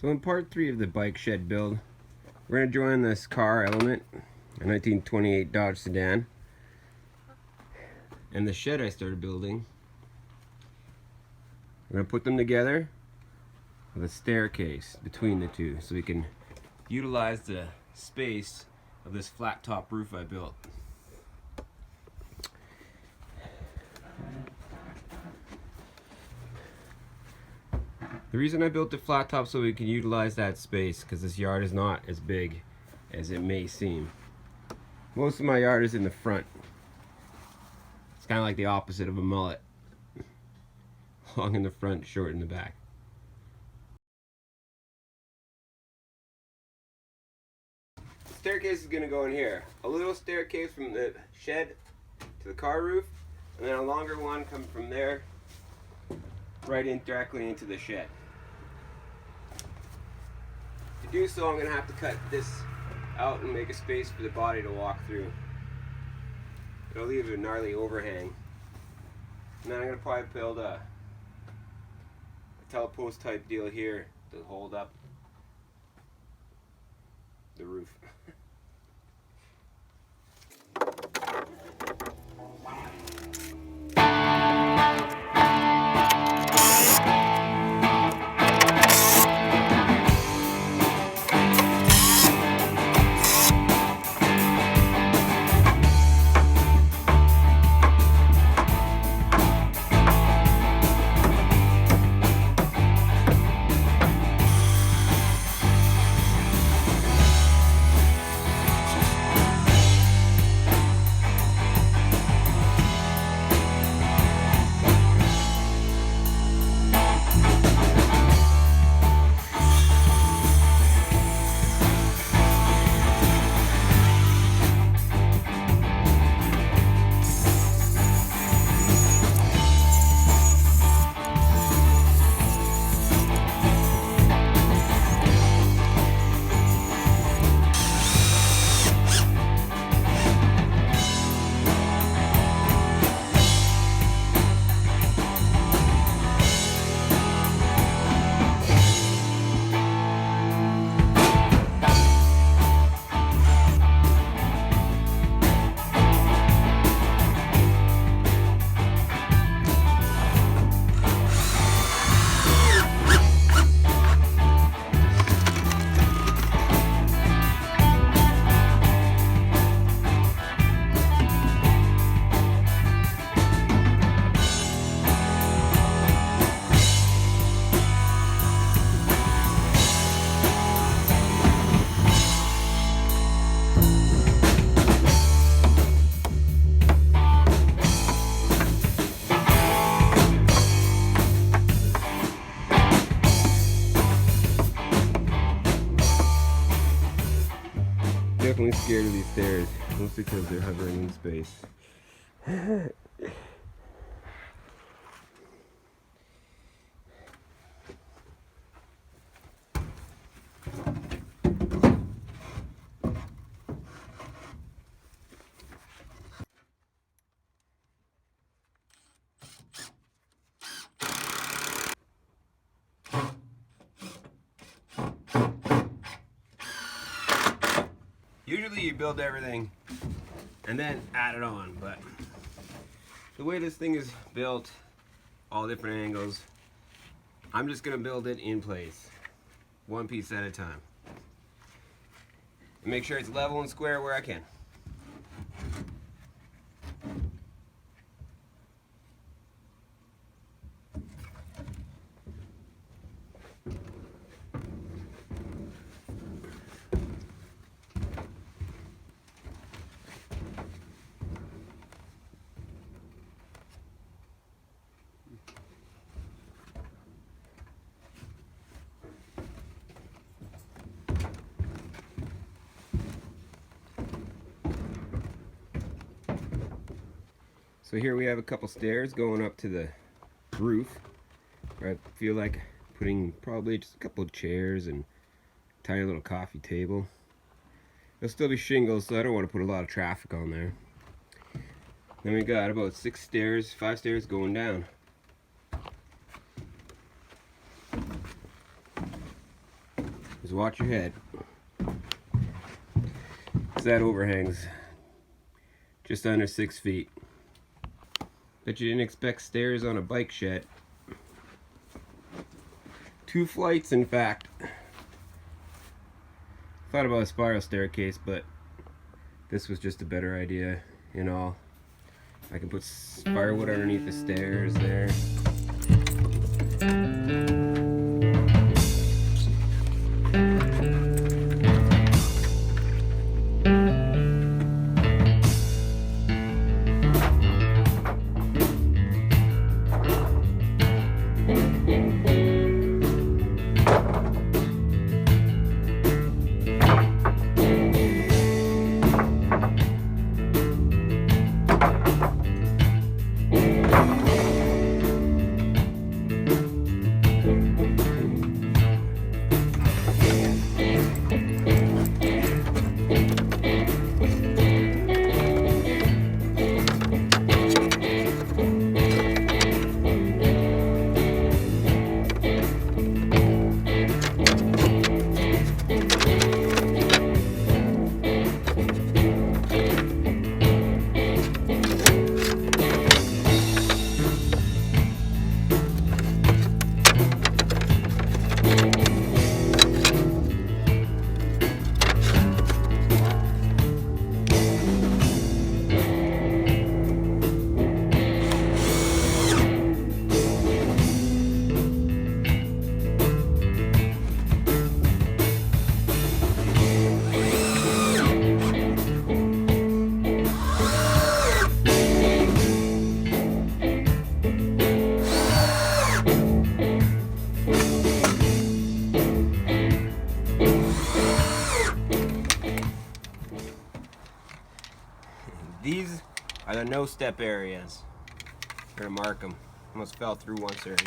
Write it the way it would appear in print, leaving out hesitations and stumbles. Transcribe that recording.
So in part 3 of the bike shed build, we're going to join this car element, a 1928 Dodge sedan, and the shed I started building. We're going to put them together with a staircase between the two so we can utilize the space of this flat top roof I built. The reason I built the flat top so we can utilize that space, because this yard is not as big as it may seem. Most of my yard is in the front. It's kind of like the opposite of a mullet. Long in the front, short in the back. The staircase is going to go in here. A little staircase from the shed to the car roof, and then a longer one coming from there right in directly into the shed. To do so, I'm going to have to cut this out and make a space for the body to walk through. It'll leave a gnarly overhang. And then I'm going to probably build a telepost type deal here to hold up the roof. Definitely scared of these stairs, mostly because they're hovering in space. Usually you build everything and then add it on, but the way this thing is built, all different angles, I'm just gonna build it in place, one piece at a time. And make sure it's level and square where I can. So here we have a couple stairs going up to the roof. I feel like putting probably just a couple of chairs and a tiny little coffee table. There'll still be shingles, so I don't want to put a lot of traffic on there. Then we got about 5 stairs going down. Just watch your head. So that overhangs just under 6 feet. Bet you didn't expect stairs on a bike shed. 2 flights, in fact. Thought about a spiral staircase, but this was just a better idea, you know. I can put firewood underneath the stairs there. These are the no-step areas. I'm gonna mark them. Almost fell through once already.